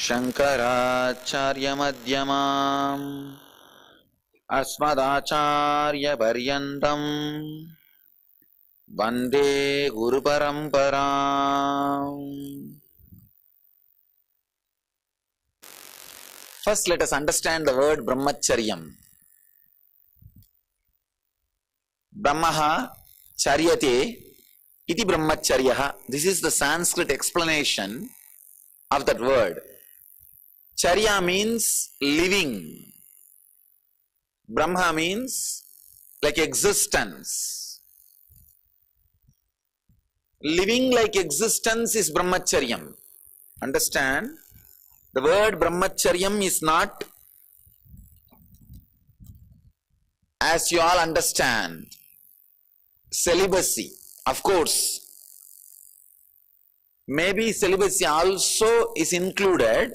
शंकराचार्यमध्यमाम् अस्मदाचार्यपर्यन्तम् वन्दे गुरुपरम्पराम्. First, let us understand the word brahmacharyam. Brahmaha charyate iti brahmacharyaha. This is the Sanskrit explanation of that word. Charya means living. Brahma means like existence. Living like existence is brahmacharyam. Understand? The word brahmacharyam is not, as you all understand, celibacy. Of course, maybe celibacy also is included,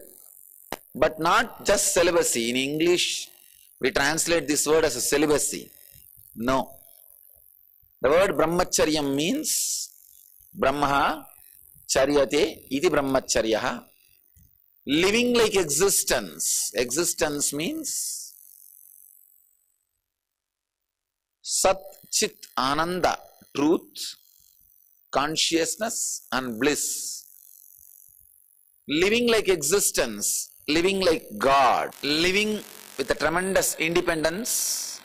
but not just celibacy. In English, we translate this word as a celibacy. No. The word brahmacharyam means Brahma charyate iti brahmacharyaha. Living like existence. Existence means Sat Chit Ananda, truth, consciousness and bliss. Living like existence, living like God, living with a tremendous independence,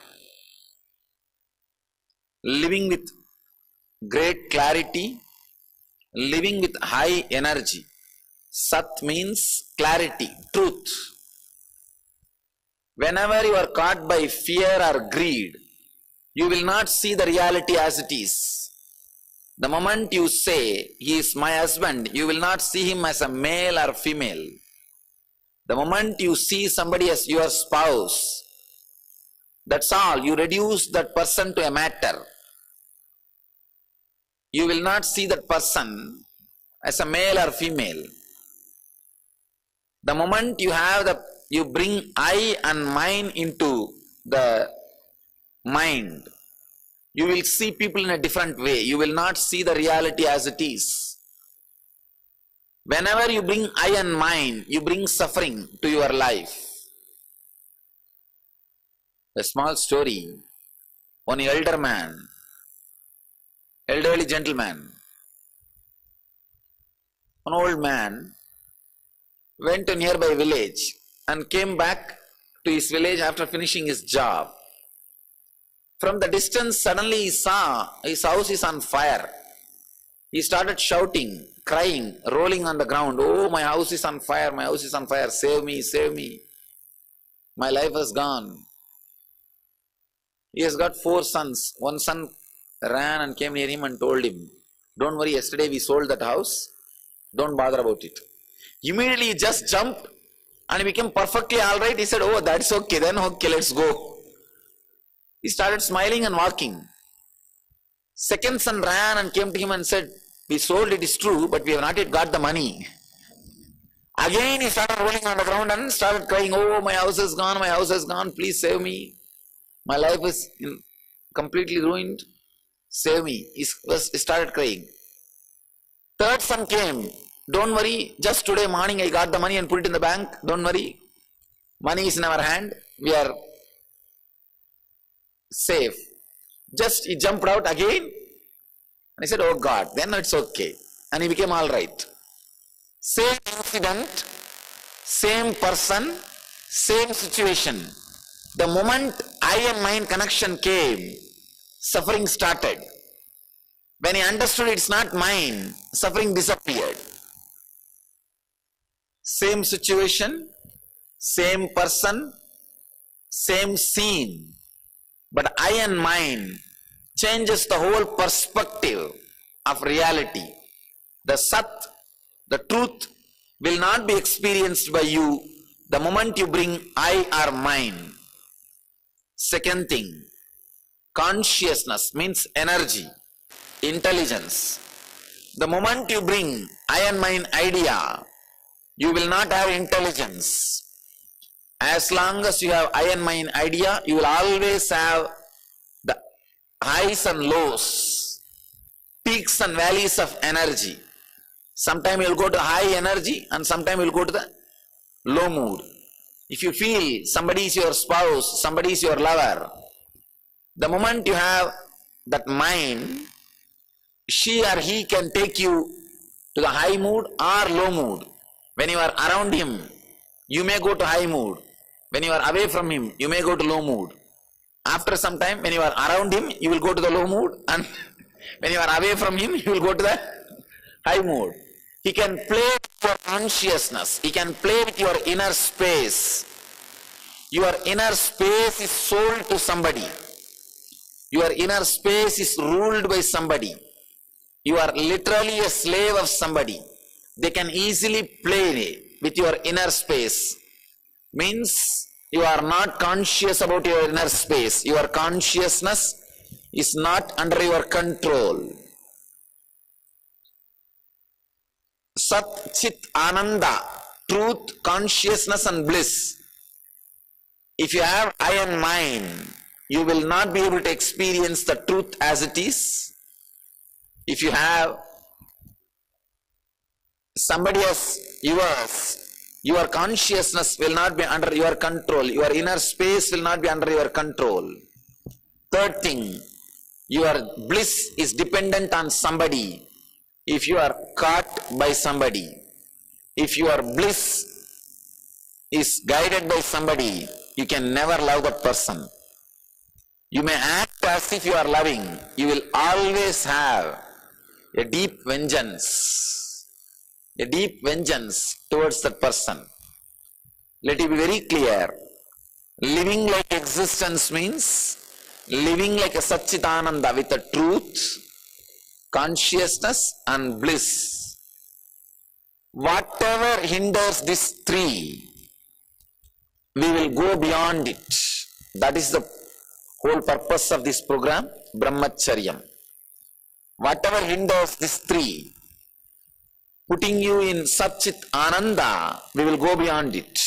living with great clarity, living with high energy. Sat means clarity, truth. Whenever you are caught by fear or greed, you will not see the reality as it is. The moment you say, he is my husband, you will not see him as a male or female. The moment you see somebody as your spouse, that's all. You reduce that person to a matter. You will not see that person as a male or female. The moment you bring I and mine into the mind, you will see people in a different way. You will not see the reality as it is. Whenever you bring I and mine, you bring suffering to your life. A small story. One elderly gentleman, an old man, went to a nearby village and came back to his village after finishing his job. From the distance, suddenly he saw his house is on fire. He started shouting, crying, rolling on the ground. Oh, my house is on fire, my house is on fire, save me, save me. My life has gone. He has got 4 sons. One son ran and came near him and told him, don't worry, yesterday we sold that house, don't bother about it. Immediately he just jumped and he became perfectly alright. He said, oh, that's okay, then okay, let's go. He started smiling and walking. Second son ran and came to him and said, we sold, it is true, but we have not yet got the money. Again he started rolling on the ground and started crying, oh, my house is gone, my house is gone, please save me. My life is completely ruined, save me. He started crying. Third son came, don't worry, just today morning I got the money and put it in the bank, don't worry. Money is in our hand, we are safe. Just he jumped out again and he said, oh God, then it's okay. And he became alright. Same incident, same person, same situation. The moment I and mine connection came, suffering started. When he understood it's not mine, suffering disappeared. Same situation, same person, same scene. But I and mine changes the whole perspective of reality. The Sat, the truth, will not be experienced by you the moment you bring I or mine. Second thing, consciousness means energy, intelligence. The moment you bring I and mine idea, you will not have intelligence. As long as you have I and mine idea, you will always have the highs and lows, peaks and valleys of energy. Sometime you will go to high energy and sometime you will go to the low mood. If you feel somebody is your spouse, somebody is your lover, the moment you have that mind, she or he can take you to the high mood or low mood. When you are around him, you may go to high mood. When you are away from him, you may go to low mood. After some time, when you are around him, you will go to the low mood, and when you are away from him, you will go to the high mood. He can play with your consciousness. He can play with your inner space. Your inner space is sold to somebody. Your inner space is ruled by somebody. You are literally a slave of somebody. They can easily play with your inner space. Means you are not conscious about your inner space. Your consciousness is not under your control. Sat, Chit, Ananda, truth, consciousness and bliss. If you have I and mine, you will not be able to experience the truth as it is. If you have somebody as yours, your consciousness will not be under your control. Your inner space will not be under your control. Third thing, your bliss is dependent on somebody. If you are caught by somebody, if your bliss is guided by somebody, you can never love that person. You may act as if you are loving. You will always have a deep vengeance towards that person. Let it be very clear. Living like existence means living like a Satchitananda with a truth, consciousness and bliss. Whatever hinders these three, we will go beyond it. That is the whole purpose of this program, Brahmacharyam. Whatever hinders these three, putting you in Sat-Chit Ananda, we will go beyond it.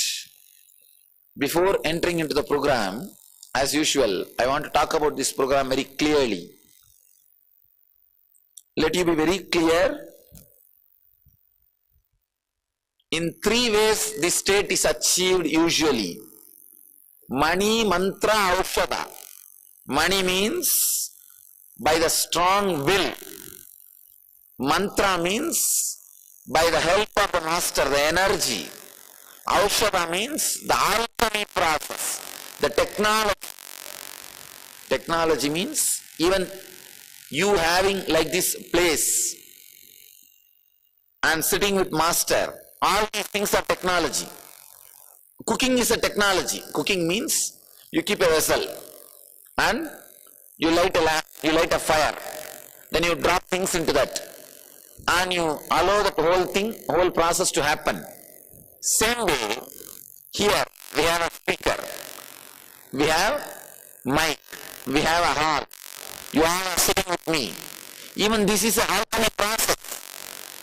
Before entering into the program, as usual, I want to talk about this program very clearly. Let you be very clear. In three ways this state is achieved usually. Mani, mantra, aushadha. Mani means by the strong will. Mantra means by the help of the master, the energy. Aushadha means the alchemy process, the technology. Technology means even you having like this place and sitting with master, all these things are technology. Cooking is a technology. Cooking means you keep a vessel and you light a lamp, you light a fire, then you drop things into that and you allow the whole process to happen. Same way, here we have a speaker, we have mic, we have a harp, you are sitting with me. Even this is a alchemy process.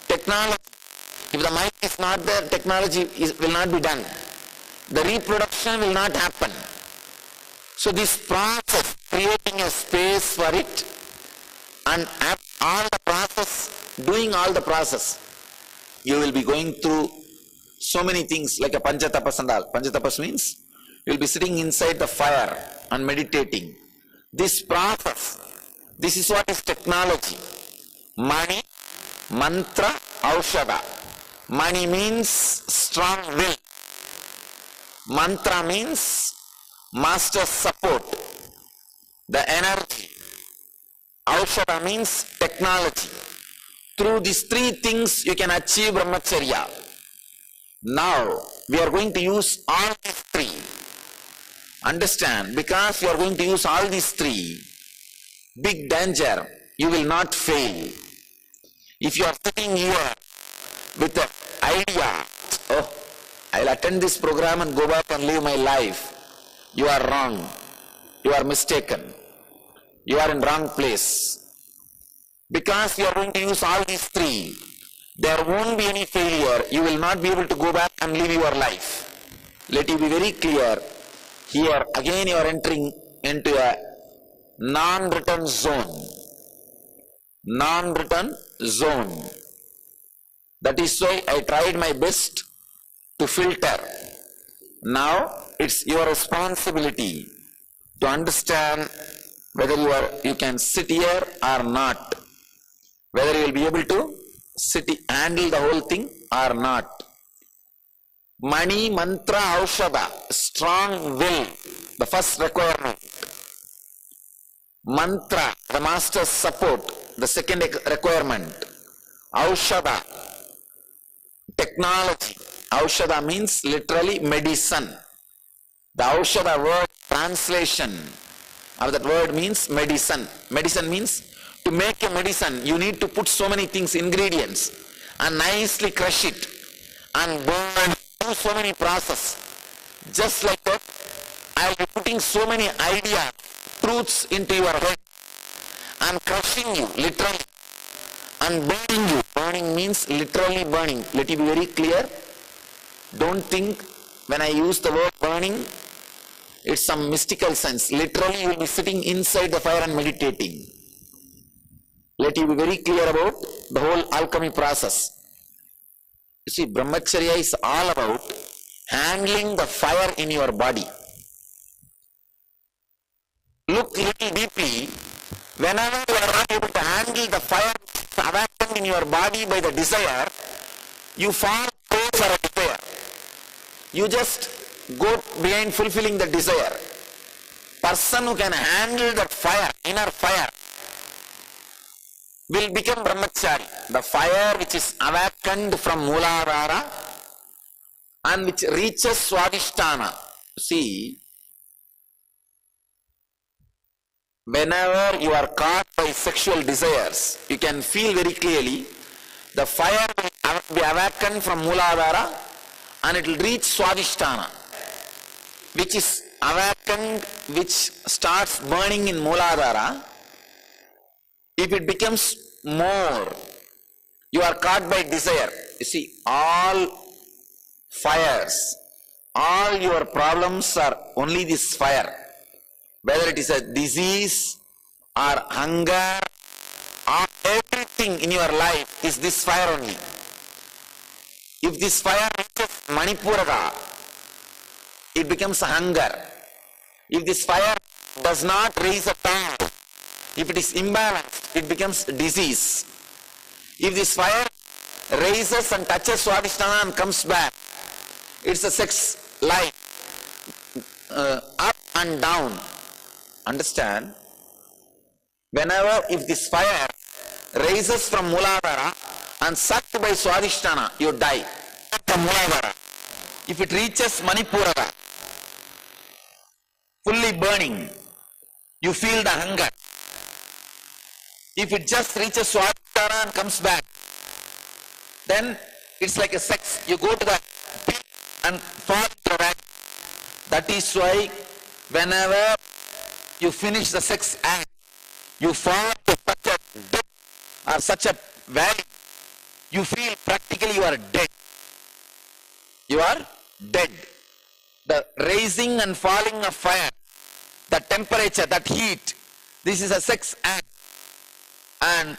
Technology. If the mic is not there, technology will not be done. The reproduction will not happen. So this process, creating a space for it and all the process, doing all the process, you will be going through so many things like a Panchatapas and all. Panchatapas means you will be sitting inside the fire and meditating. This process, this is what is technology. Mani, mantra, aushadha. Mani means strong will. Mantra means master's support, the energy. Aushadha means technology. Through these three things you can achieve Brahmacharya. Now we are going to use all these three. Understand, because you are going to use all these three, big danger, you will not fail. If you are sitting here with the idea, oh, I'll attend this program and go back and live my life, you are wrong. You are mistaken. You are in wrong place. Because you are going to use all these three, there won't be any failure. You will not be able to go back and live your life. Let it be very clear. Here again you are entering into a non-return zone. Non-return zone. That is why I tried my best to filter Now it's your responsibility to understand whether you can sit here or not, whether you will be able to handle the whole thing or not. Mani, mantra, aushadha, strong will, the first requirement. Mantra, the master's support, the second requirement. Aushadha, technology. Aushadha means literally medicine. The Aushadha word translation of that word means medicine. Medicine means to make a medicine, you need to put so many things, ingredients, and nicely crush it and burn, do so many process. Just like that, I will be putting so many ideas, truths into your head and crushing you, literally, and burning you. Burning means literally burning. Let it be very clear. Don't think when I use the word burning, it's some mystical sense. Literally, you will be sitting inside the fire and meditating. Let you be very clear about the whole alchemy process. You see, Brahmacharya is all about handling the fire in your body. Look little deeply. Whenever you are not able to handle the fire awakened in your body by the desire, you fall prey for a desire. You just go behind fulfilling the desire. Person who can handle that fire, inner fire, will become Brahmachari. The fire which is awakened from Mooladhara and which reaches Swadhisthana. See, whenever you are caught by sexual desires, you can feel very clearly the fire will be awakened from Mooladhara and it will reach Swadhisthana, which is awakened, which starts burning in Mooladhara. If it becomes more, you are caught by desire. You see, all fires, all your problems are only this fire. Whether it is a disease or hunger, or everything in your life is this fire only. If this fire reaches Manipuraka, it becomes hunger. If this fire does not raise at all, if it is imbalanced, it becomes disease. If this fire raises and touches Swadhisthana and comes back, it's a sex life, up and down. Understand? Whenever, if this fire raises from Mooladhara and sucked by Swadhisthana, you die. From Mooladhara. If it reaches Manipuraka, fully burning, you feel the hunger. If it just reaches Swadhisthana and comes back, then it's like a sex. You go to the pit and fall into that. That is why whenever you finish the sex act, you fall to such a depth or such a valley, you feel practically you are dead. You are dead. The raising and falling of fire, the temperature, that heat, this is a sex act. And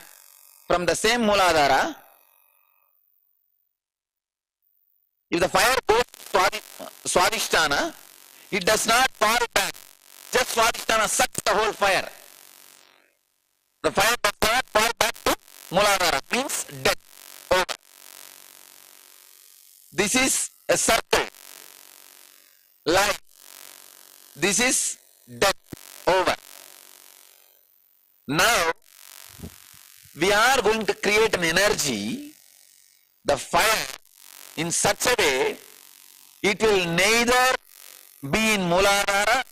from the same Mooladhara, if the fire goes to Swadhisthana, it does not fall back. Just Swadhisthana sucks the whole fire. The fire does not fall back to Mooladhara, means death, over. This is a circle, life. This is death, over. Now, we are going to create an energy, the fire, in such a way, it will neither be in Mooladhara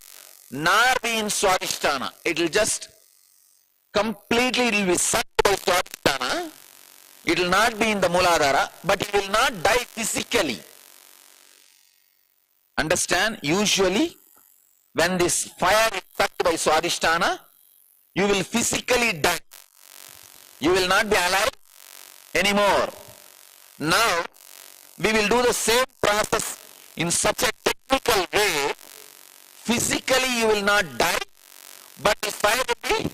nor be in Swadhisthana. It will just completely, it will be sucked by Swadhisthana. It will not be in the Mooladhara, but it will not die physically. Understand? Usually, when this fire is sucked by Swadhisthana, you will physically die. You will not be alive anymore. Now, we will do the same process in such a technical way. Physically, you will not die, but the fire will be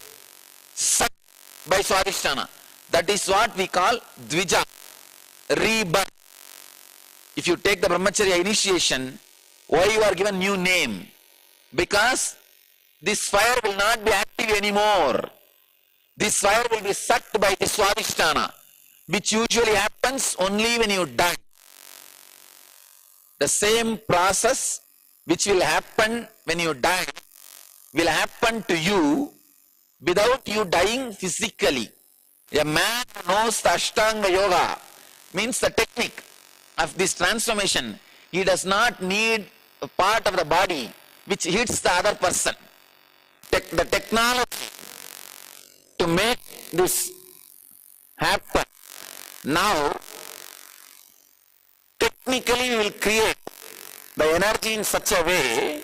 sucked by Swadhisthana. That is what we call Dvija, rebirth. If you take the Brahmacharya initiation, Why you are given new name? Because this fire will not be active anymore. This fire will be sucked by the Swadhisthana, which usually happens only when you die. The same process which will happen when you die will happen to you without you dying physically. A man who knows the Ashtanga Yoga, means the technique of this transformation, he does not need a part of the body which hits the other person. The technology to make this happen, now technically we will create the energy in such a way,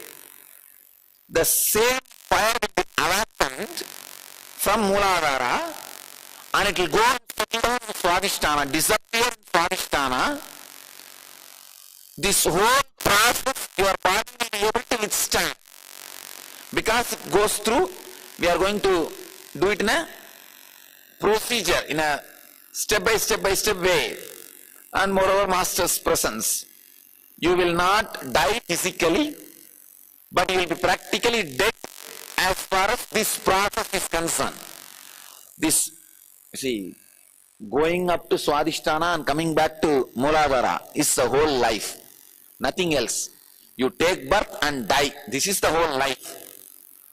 the same fire will be evaporated from Mooladhara and it will go and settle down in Swadhisthana, disappear in Swadhisthana. This whole process your body will be able to withstand. Because it goes through, we are going to do it in a procedure, in a step by step way. And moreover, Master's presence. You will not die physically, but you will be practically dead as far as this process is concerned. This, see, going up to Swadhisthana and coming back to Mooladhara is the whole life. Nothing else. You take birth and die. This is the whole life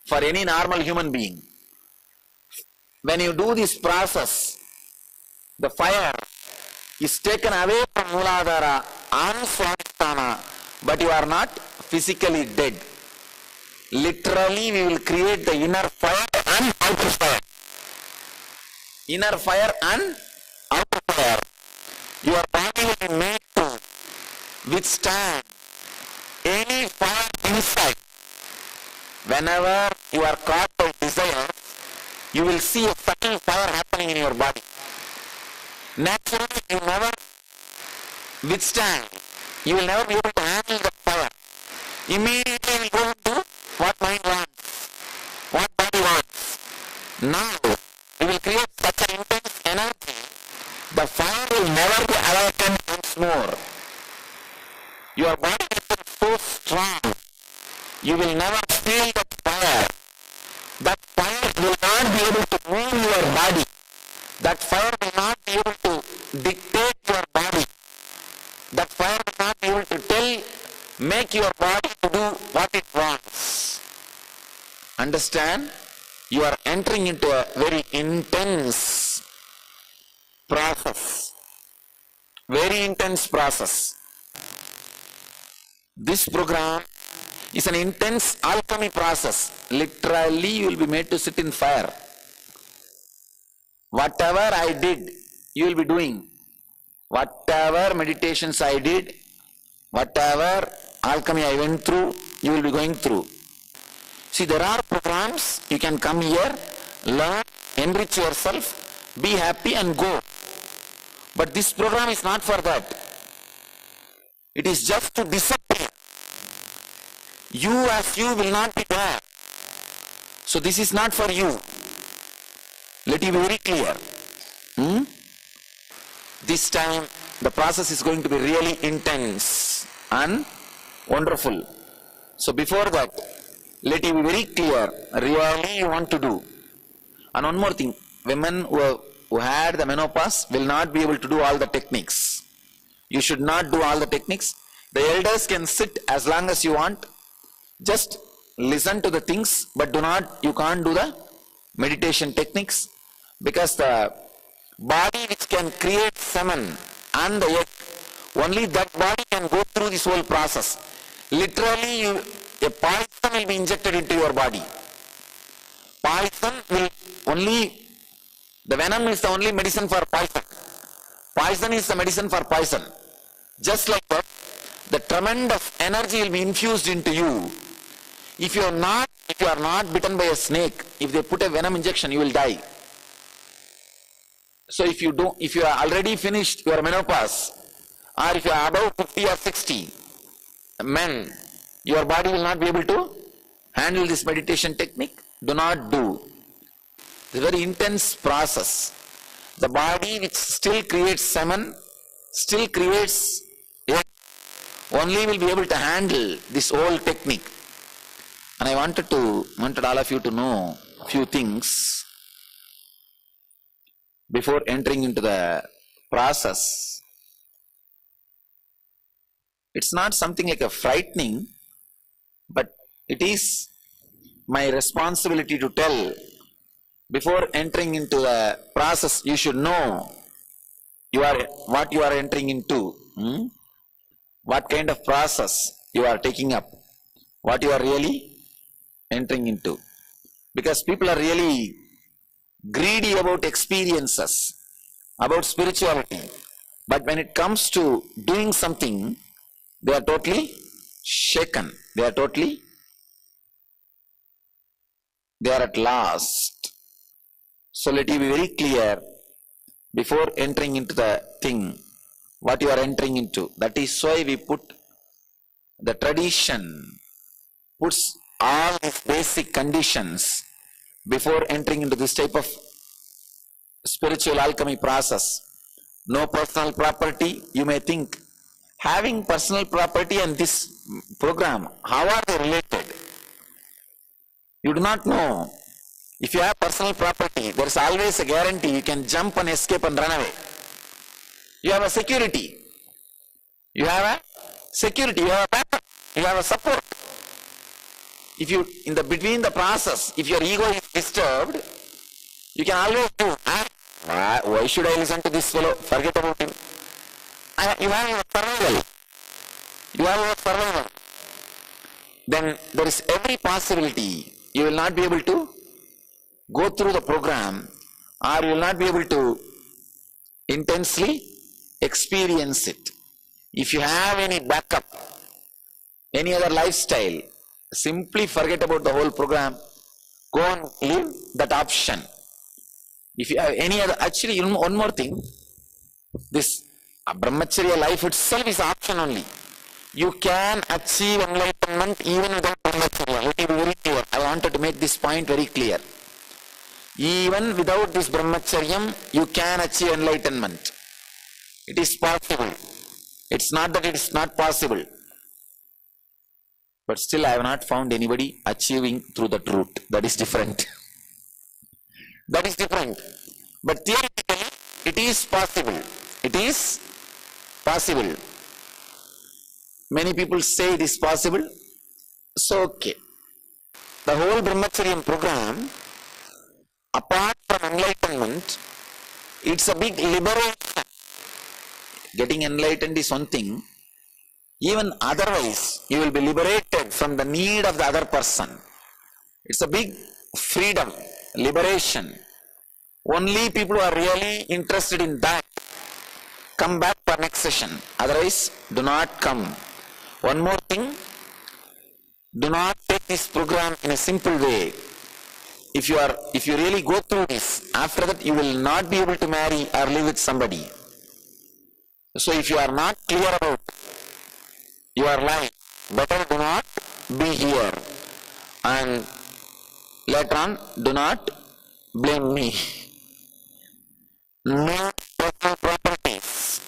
for any normal human being. When you do this process, the fire is taken away from Mooladhara and Swadhisthana, but you are not physically dead. Literally, we will create the inner fire and outer fire. Inner fire and outer fire. Your body will be made to withstand any fire inside. Whenever you are caught by desire, you will see a subtle fire happening in your body. Naturally, you never withstand. You will never be able to handle the fire. Immediately you will go into what mind wants, what body wants. Now, you will create such an intense energy, the fire will never be awakened once more. Your body will be so strong, you will never feel that fire. That fire will not be able to move your body. That fire will not be able to dictate your body. That fire will not be able to make your body to do what it wants. Understand? You are entering into a very intense process. Very intense process. This program is an intense alchemy process. Literally, you will be made to sit in fire. Whatever I did, you will be doing. Whatever meditations I did, whatever alchemy I went through, you will be going through. See, there are programs, you can come here, learn, enrich yourself, be happy and go. But this program is not for that. It is just to disappear. You as you will not be there. So this is not for you. Let it be very clear. This time the process is going to be really intense and wonderful. So before that, let it be very clear, really you want to do. And one more thing, women who had the menopause will not be able to do all the techniques. You should not do all the techniques. The elders can sit as long as you want. Just listen to the things, but you can't do the meditation techniques, because the body which can create semen and the egg, only that body can go through this whole process. Literally, a poison will be injected into your body. Poison will only, the venom is the only medicine for poison. Poison is the medicine for poison. Just like that, the tremendous energy will be infused into you. If you are not bitten by a snake, if they put a venom injection, you will die. So if you are already finished your menopause, or if you are above 50 or 60, men, your body will not be able to handle this meditation technique. Do not do. It's a very intense process. The body which still creates semen, still creates egg, only will be able to handle this whole technique. And I wanted all of you to know a few things before entering into the process. It's not something like a frightening, but it is my responsibility to tell. Before entering into the process, you should know what you are entering into. What kind of process you are taking up, what you are really entering into. Because people are really greedy about experiences, about spirituality. But when it comes to doing something, they are totally shaken. They are at last. So let you be very clear before entering into the thing, what you are entering into. That is why we put the tradition, puts all these basic conditions before entering into this type of spiritual alchemy process. No personal property. You may think, having personal property and this program, how are they related? You do not know. If you have personal property, there is always a guarantee you can jump and escape and run away. You have a security. You have a backup. You have a support. If you, between the process, if your ego is disturbed, you can always do, why should I listen to this fellow? Forget about him. You have your survival. Then there is every possibility you will not be able to go through the program, or you will not be able to intensely experience it. If you have any backup, any other lifestyle, simply forget about the whole program. Go and live that option. If you have any other, actually, one more thing, this brahmacharya life itself is option only. You can achieve enlightenment even without brahmacharya. Let me be very clear. I wanted to make this point very clear. Even without this brahmacharyam, you can achieve enlightenment. It is possible. It's not that it is not possible. But still I have not found anybody achieving through that route. That is different. That is different. But theoretically, it is possible. It is possible. Many people say it is possible. So, okay. The whole brahmacharyam program, apart from enlightenment, it's a big liberation. Getting enlightened is one thing. Even otherwise, you will be liberated from the need of the other person. It's a big freedom, liberation. Only people who are really interested in that come back for next session. Otherwise, do not come. One more thing, do not take this program in a simple way. If you really go through this, after that you will not be able to marry or live with somebody. So if you are not clear about your life, better do not be here. And later on, do not blame me. No personal properties,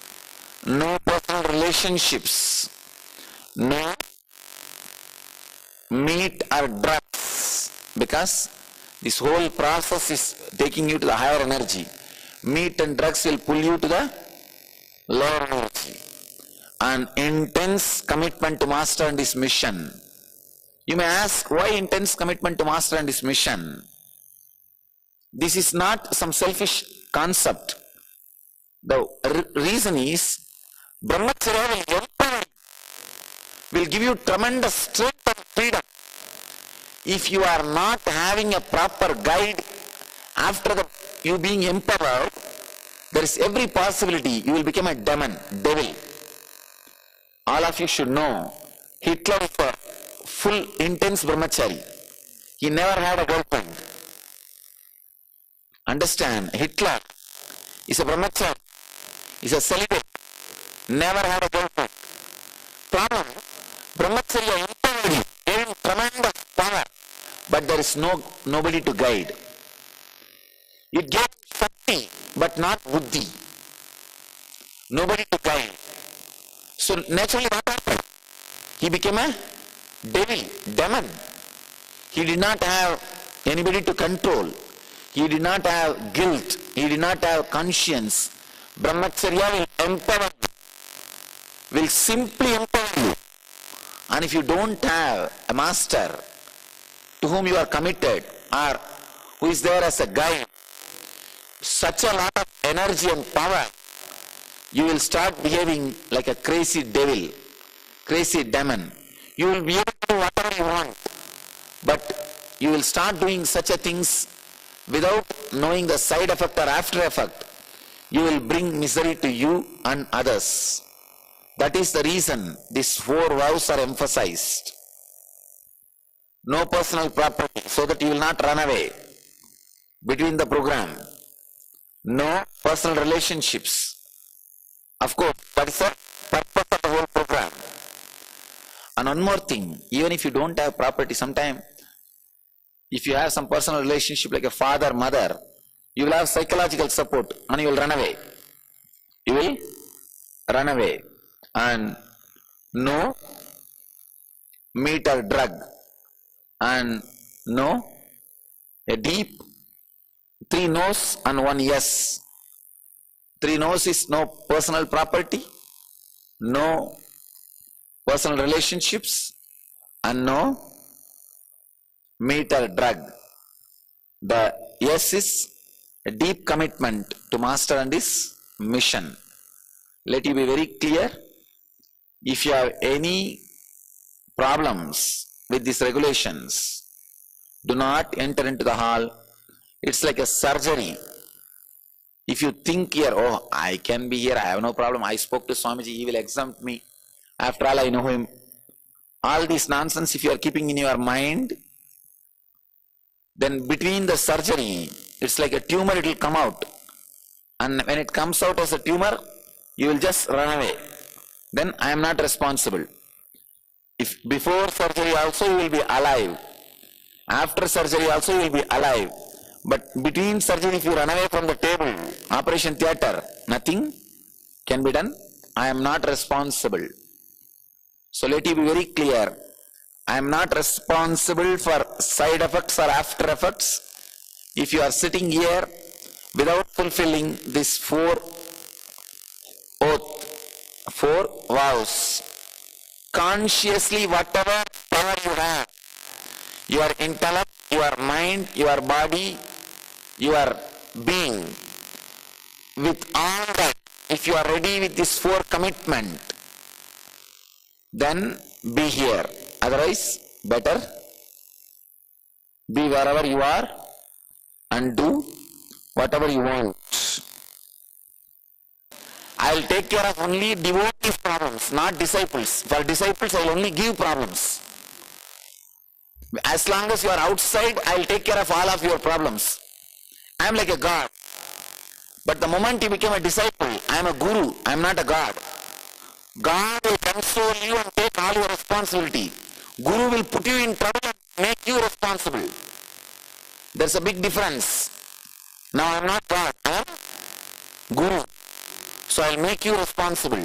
no personal relationships, no meat or drugs, because this whole process is taking you to the higher energy. Meat and drugs will pull you to the lower energy. An intense commitment to master and his mission. You may ask, why intense commitment to master and his mission? This is not some selfish concept. The reason is, brahmacharya will give you tremendous strength and freedom. If you are not having a proper guide after you being empowered, there is every possibility you will become a devil. All of you should know, Hitler is a full intense brahmachari. He never had a girlfriend. Understand, Hitler is a brahmachari, is a celibate, never had a girlfriend. Problem, brahmacharya empowered him, gave him tremendous power, but there is nobody to guide. It gave shakti, but not buddhi. Nobody to guide. So naturally what happened? He became a devil, demon. He did not have anybody to control. He did not have guilt. He did not have conscience. Brahmacharya will empower you, will simply empower you. And if you don't have a master to whom you are committed or who is there as a guide, such a lot of energy and power, you will start behaving like a crazy devil, crazy demon. You will be able to do whatever you want, but you will start doing such a things without knowing the side effect or after effect. You will bring misery to you and others. That is the reason these 4 vows are emphasized. No personal property, so that you will not run away between the program. No personal relationships. Of course, that is the purpose of the whole program. And one more thing, even if you don't have property, sometime if you have some personal relationship like a father, mother, you will have psychological support and you will run away. You will run away. And no meat or drug, and no a deep 3 no's and 1 yes. 3 no's is no personal property, no personal relationships, and no meat or drug. The yes is a deep commitment to master and his mission. Let you be very clear. If you have any problems with these regulations, do not enter into the hall. It's like a surgery. If you think here, oh, I can be here, I have no problem, I spoke to Swamiji, he will exempt me. After all, I know him. All this nonsense, if you are keeping in your mind, then between the surgery, it's like a tumor, it will come out. And when it comes out as a tumor, you will just run away. Then I am not responsible. If before surgery also you will be alive. After surgery also you will be alive. But between surgery, if you run away from the table, operation theatre, nothing can be done. I am not responsible. So let you be very clear. I am not responsible for side effects or after effects. If you are sitting here without fulfilling these 4 oath, 4 vows, consciously whatever power you have, your intellect, your mind, your body, your being, with all that, if you are ready with this 4 commitment, then be here. Otherwise, better be wherever you are and do whatever you want. I will take care of only devotees' problems, not disciples. For disciples, I will only give problems. As long as you are outside, I will take care of all of your problems. I am like a god. But the moment you become a disciple, I am a guru, I am not a god. God will console you and take all your responsibility. Guru will put you in trouble and make you responsible. There's a big difference. Now I am not God, I am Guru. So I will make you responsible.